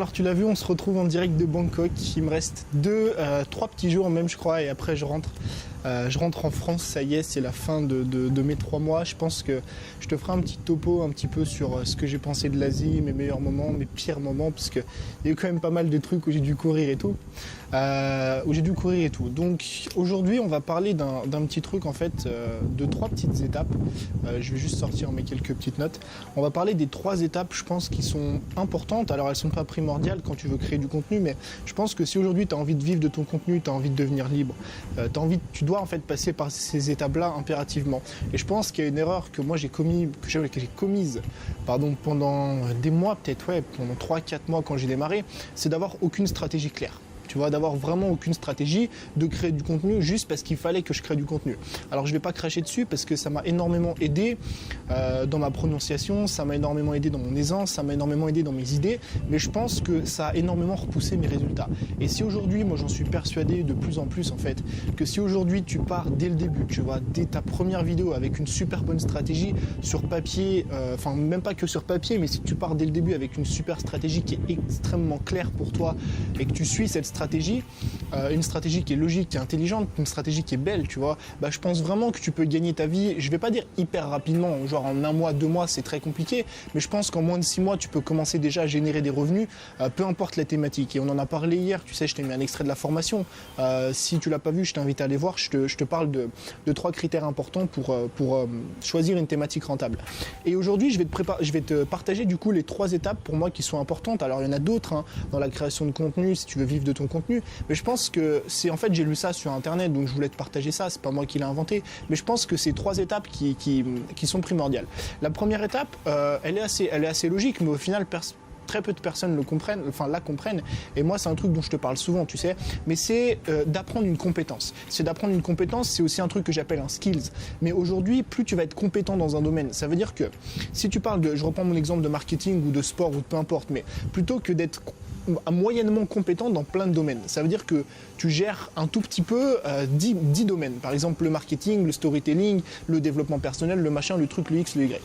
alors tu l'as vu, on se retrouve en direct de Bangkok. Il me reste 3 petits jours même je crois et après je rentre. Je rentre en France, ça y est, c'est la fin de mes 3 mois. Je pense que je te ferai un petit topo un petit peu sur ce que j'ai pensé de l'Asie, mes meilleurs moments, mes pires moments, parce qu'il y a eu quand même pas mal de trucs où j'ai dû courir et tout. Donc aujourd'hui on va parler d'un petit truc en fait, de 3 petites étapes. Je vais juste sortir mes quelques petites notes. On va parler des 3 étapes, je pense, qui sont importantes. Alors elles sont pas primordiales quand tu veux créer du contenu, mais je pense que si aujourd'hui tu as envie de vivre de ton contenu, tu as envie de devenir libre, tu dois en fait passer par ces étapes-là impérativement. Et je pense qu'il y a une erreur que moi j'ai commise pendant des mois, peut-être pendant 3-4 mois quand j'ai démarré, c'est d'avoir aucune stratégie claire. Tu vois, d'avoir vraiment aucune stratégie, de créer du contenu juste parce qu'il fallait que je crée du contenu. Alors je vais pas cracher dessus parce que ça m'a énormément aidé dans ma prononciation, ça m'a énormément aidé dans mon aisance, ça m'a énormément aidé dans mes idées, mais je pense que ça a énormément repoussé mes résultats. Et si aujourd'hui, moi j'en suis persuadé de plus en plus en fait, que si aujourd'hui tu pars dès le début, tu vois, dès ta première vidéo avec une super bonne stratégie sur papier, enfin même pas que sur papier, mais si tu pars dès le début avec une super stratégie qui est extrêmement claire pour toi et que tu suis cette stratégie, une stratégie qui est logique, qui est intelligente, une stratégie qui est belle, tu vois, je pense vraiment que tu peux gagner ta vie, je vais pas dire hyper rapidement, genre en 1 mois, 2 mois, c'est très compliqué, mais je pense qu'en moins de 6 mois, tu peux commencer déjà à générer des revenus, peu importe la thématique. Et on en a parlé hier, tu sais, je t'ai mis un extrait de la formation. Si tu l'as pas vu, je t'invite à aller voir, je te parle de 3 critères importants pour choisir une thématique rentable. Et aujourd'hui, je vais te partager du coup les 3 étapes pour moi qui sont importantes. Alors il y en a d'autres dans la création de contenu, si tu veux vivre de ton contenu, mais je pense que c'est, en fait, j'ai lu ça sur internet, donc je voulais te partager ça, c'est pas moi qui l'ai inventé, mais je pense que c'est 3 étapes qui sont primordiales. La première étape, elle est assez logique, mais au final très peu de personnes la comprennent, et moi c'est un truc dont je te parle souvent, tu sais, mais c'est d'apprendre une compétence. C'est aussi un truc que j'appelle un skills. Mais aujourd'hui, plus tu vas être compétent dans un domaine, ça veut dire que si tu parles je reprends mon exemple de marketing ou de sport ou de peu importe, mais plutôt que d'être moyennement compétent dans plein de domaines. Ça veut dire que tu gères un tout petit peu 10 domaines. Par exemple, le marketing, le storytelling, le développement personnel, le machin, le truc, le X, le Y.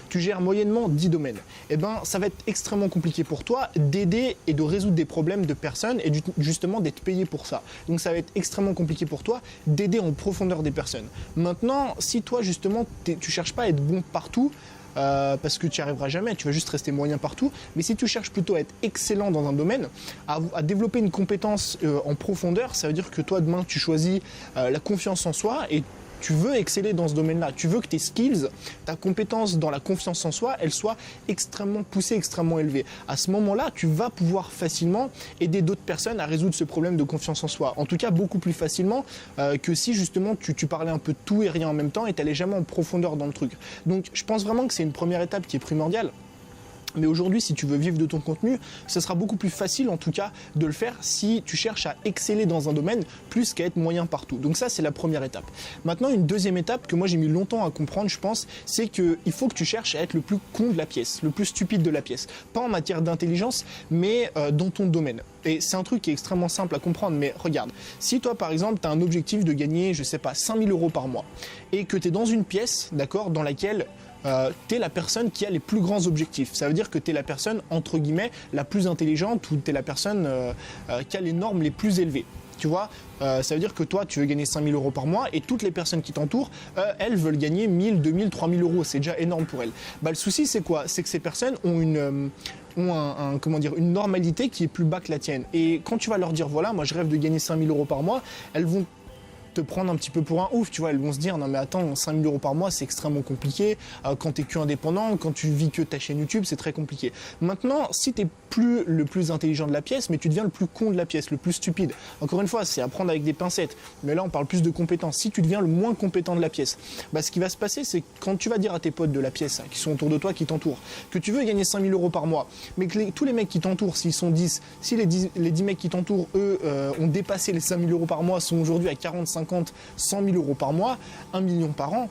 Tu gères moyennement 10 domaines. Eh ben, ça va être extrêmement compliqué pour toi d'aider et de résoudre des problèmes de personnes et justement d'être payé pour ça. Donc ça va être extrêmement compliqué pour toi d'aider en profondeur des personnes. Maintenant, si toi justement tu cherches pas à être bon partout, parce que tu n'y arriveras jamais, tu vas juste rester moyen partout. Mais si tu cherches plutôt à être excellent dans un domaine, à développer une compétence en profondeur, ça veut dire que toi demain tu choisis la confiance en soi et tu veux exceller dans ce domaine-là. Tu veux que tes skills, ta compétence dans la confiance en soi, elle soit extrêmement poussée, extrêmement élevée. À ce moment-là, tu vas pouvoir facilement aider d'autres personnes à résoudre ce problème de confiance en soi. En tout cas, beaucoup plus facilement que si justement tu parlais un peu de tout et rien en même temps et tu n'allais jamais en profondeur dans le truc. Donc, je pense vraiment que c'est une première étape qui est primordiale. Mais aujourd'hui, si tu veux vivre de ton contenu, ce sera beaucoup plus facile en tout cas de le faire si tu cherches à exceller dans un domaine plus qu'à être moyen partout. Donc ça, c'est la première étape. Maintenant, une deuxième étape que moi j'ai mis longtemps à comprendre, je pense, c'est qu'il faut que tu cherches à être le plus con de la pièce, le plus stupide de la pièce. Pas en matière d'intelligence, mais dans ton domaine. Et c'est un truc qui est extrêmement simple à comprendre, mais regarde, si toi par exemple, tu as un objectif de gagner, je sais pas, 5 000 € par mois, et que tu es dans une pièce, d'accord, dans laquelle tu es la personne qui a les plus grands objectifs. Ça veut dire que tu es la personne, entre guillemets, la plus intelligente ou tu es la personne qui a les normes les plus élevées. Tu vois, ça veut dire que toi, tu veux gagner 5 000 € par mois et toutes les personnes qui t'entourent, elles veulent gagner 1 000, 2 000, 3 000 €. C'est déjà énorme pour elles. Le souci, c'est quoi? C'est que ces personnes ont une normalité qui est plus bas que la tienne. Et quand tu vas leur dire, voilà, moi je rêve de gagner 5 000 € par mois, elles vont te prendre un petit peu pour un ouf, tu vois, elles vont se dire non mais attends, 5 000 € par mois c'est extrêmement compliqué, quand t'es que indépendant, quand tu vis que ta chaîne YouTube c'est très compliqué. Maintenant, si t'es plus le plus intelligent de la pièce, mais tu deviens le plus con de la pièce, le plus stupide, encore une fois c'est à prendre avec des pincettes, mais là on parle plus de compétences. Si tu deviens le moins compétent de la pièce, ce qui va se passer c'est quand tu vas dire à tes potes de la pièce qui sont autour de toi, qui t'entourent, que tu veux gagner 5 000 € par mois, mais que tous les mecs qui t'entourent, s'ils sont 10, si les 10 mecs qui t'entourent, eux, ont dépassé les 5 000 € par mois, sont aujourd'hui à 40, 50, 100 000 € par mois, 1 million par an,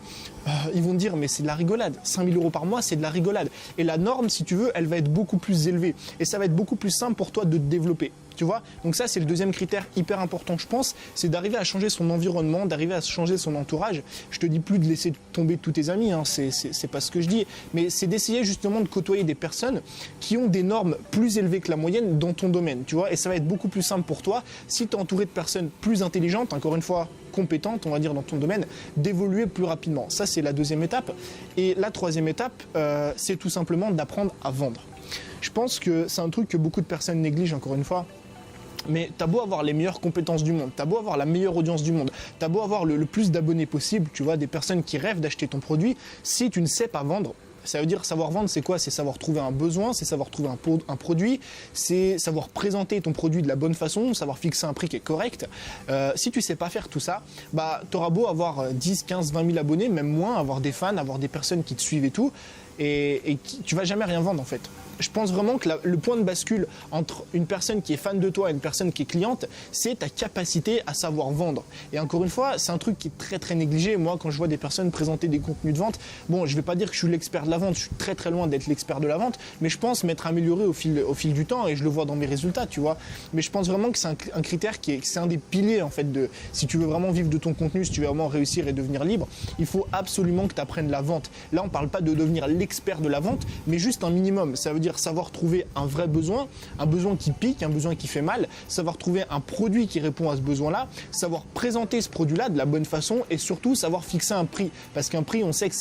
ils vont dire mais c'est de la rigolade, 5 000 € par mois c'est de la rigolade. Et la norme, si tu veux, elle va être beaucoup plus élevée et ça va être beaucoup plus simple pour toi de te développer. Tu vois, donc ça c'est le deuxième critère hyper important je pense, c'est d'arriver à changer son environnement, d'arriver à changer son entourage. Je te dis plus de laisser tomber tous tes amis, hein, c'est pas ce que je dis, mais c'est d'essayer justement de côtoyer des personnes qui ont des normes plus élevées que la moyenne dans ton domaine, tu vois, et ça va être beaucoup plus simple pour toi si tu es entouré de personnes plus intelligentes, encore une fois compétentes, on va dire dans ton domaine, d'évoluer plus rapidement. Ça c'est la deuxième étape. Et la troisième étape, c'est tout simplement d'apprendre à vendre. Je pense que c'est un truc que beaucoup de personnes négligent, encore une fois. Mais t'as beau avoir les meilleures compétences du monde, t'as beau avoir la meilleure audience du monde, t'as beau avoir le plus d'abonnés possible, tu vois, des personnes qui rêvent d'acheter ton produit, si tu ne sais pas vendre, ça veut dire savoir vendre, c'est quoi? C'est savoir trouver un besoin, c'est savoir trouver un produit, c'est savoir présenter ton produit de la bonne façon, savoir fixer un prix qui est correct. Si tu sais pas faire tout ça, bah t'auras beau avoir 10, 15, 20 000 abonnés, même moins, avoir des fans, avoir des personnes qui te suivent et tout, et tu vas jamais rien vendre en fait. Je pense vraiment que le point de bascule entre une personne qui est fan de toi et une personne qui est cliente, c'est ta capacité à savoir vendre. Et encore une fois, c'est un truc qui est très très négligé. Moi, quand je vois des personnes présenter des contenus de vente, bon, je vais pas dire que je suis l'expert de la vente, je suis très très loin d'être l'expert de la vente, mais je pense m'être amélioré au fil du temps et je le vois dans mes résultats, tu vois. Mais je pense vraiment que c'est un critère c'est un des piliers en fait si tu veux vraiment vivre de ton contenu, si tu veux vraiment réussir et devenir libre, il faut absolument que tu apprennes la vente. Là, on parle pas de devenir l'expert de la vente, mais juste un minimum. Ça veut dire savoir trouver un vrai besoin, un besoin qui pique, un besoin qui fait mal, savoir trouver un produit qui répond à ce besoin-là, savoir présenter ce produit-là de la bonne façon et surtout savoir fixer un prix. Parce qu'un prix, on sait que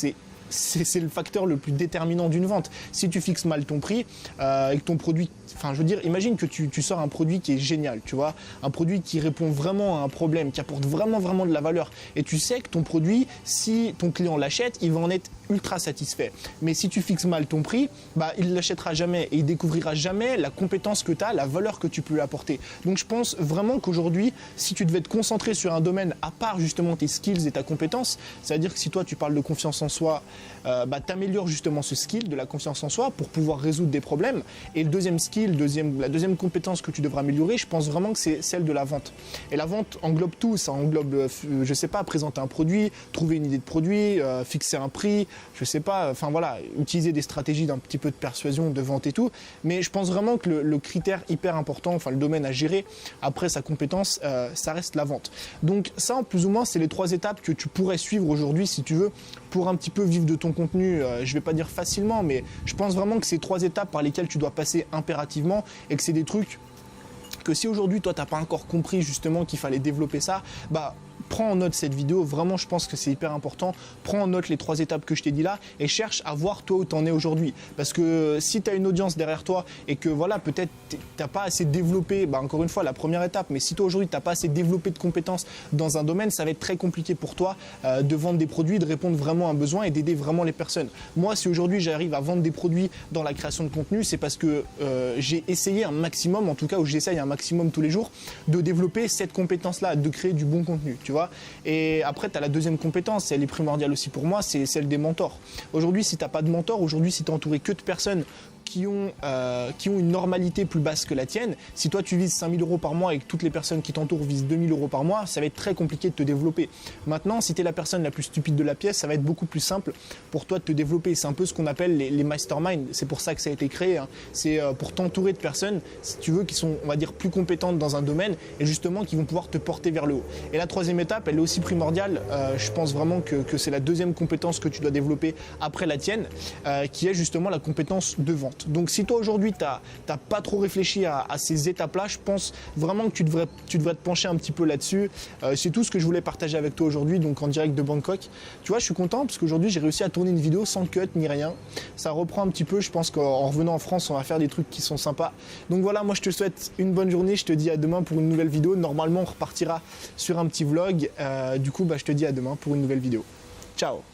c'est le facteur le plus déterminant d'une vente. Si tu fixes mal ton prix et que ton produit, enfin je veux dire, imagine que tu sors un produit qui est génial, tu vois, un produit qui répond vraiment à un problème, qui apporte vraiment de la valeur et tu sais que ton produit, si ton client l'achète, il va en être ultra satisfait. Mais si tu fixes mal ton prix, bah, il ne l'achètera jamais et il découvrira jamais la compétence que tu as, la valeur que tu peux lui apporter. Donc je pense vraiment qu'aujourd'hui, si tu devais te concentrer sur un domaine à part justement tes skills et ta compétence, c'est-à-dire que si toi tu parles de confiance en soi, bah, t'améliores justement ce skill de la confiance en soi pour pouvoir résoudre des problèmes. Et le deuxième skill, la deuxième compétence que tu devras améliorer, je pense vraiment que c'est celle de la vente. Et la vente englobe tout, ça englobe, je sais pas, présenter un produit, trouver une idée de produit, fixer un prix, je sais pas, enfin voilà, utiliser des stratégies d'un petit peu de persuasion, de vente et tout. Mais je pense vraiment que le critère hyper important, enfin le domaine à gérer après sa compétence, ça reste la vente. Donc ça, en plus ou moins, c'est les 3 étapes que tu pourrais suivre aujourd'hui si tu veux pour un petit peu vivre de ton contenu. Je vais pas dire facilement, mais je pense vraiment que c'est 3 étapes par lesquelles tu dois passer impérativement et que c'est des trucs que si aujourd'hui toi t'as pas encore compris justement qu'il fallait développer ça, bah prends en note cette vidéo, vraiment je pense que c'est hyper important, prends en note les 3 étapes que je t'ai dit là et cherche à voir toi où t'en es aujourd'hui. Parce que si tu as une audience derrière toi et que voilà, peut-être t'as pas assez développé, bah encore une fois la première étape, mais si toi aujourd'hui t'as pas assez développé de compétences dans un domaine, ça va être très compliqué pour toi de vendre des produits, de répondre vraiment à un besoin et d'aider vraiment les personnes. Moi, si aujourd'hui j'arrive à vendre des produits dans la création de contenu, c'est parce que j'ai essayé un maximum, en tout cas où j'essaye un maximum tous les jours, de développer cette compétence-là, de créer du bon contenu, tu vois. Et après, tu as la deuxième compétence, elle est primordiale aussi pour moi, c'est celle des mentors. Aujourd'hui, si tu n'as pas de mentor, aujourd'hui, si tu es entouré que de personnes qui ont une normalité plus basse que la tienne, si toi tu vises 5 000 € par mois et que toutes les personnes qui t'entourent visent 2 000 € par mois, ça va être très compliqué de te développer. Maintenant, si tu es la personne la plus stupide de la pièce, ça va être beaucoup plus simple pour toi de te développer. C'est un peu ce qu'on appelle les masterminds, c'est pour ça que ça a été créé, hein. C'est pour t'entourer de personnes, si tu veux, qui sont, on va dire, plus compétentes dans un domaine et justement qui vont pouvoir te porter vers le haut. Et la troisième étape, elle est aussi primordiale, je pense vraiment que c'est la deuxième compétence que tu dois développer après la tienne, qui est justement la compétence de vente. Donc si toi aujourd'hui tu n'as pas trop réfléchi à ces étapes-là, je pense vraiment que tu devrais te pencher un petit peu là-dessus. C'est tout ce que je voulais partager avec toi aujourd'hui, donc en direct de Bangkok. Tu vois, je suis content parce qu'aujourd'hui j'ai réussi à tourner une vidéo sans cut ni rien. Ça reprend un petit peu, je pense qu'en revenant en France, on va faire des trucs qui sont sympas. Donc voilà, moi je te souhaite une bonne journée, je te dis à demain pour une nouvelle vidéo. Normalement on repartira sur un petit vlog. Du coup, je te dis à demain pour une nouvelle vidéo. Ciao!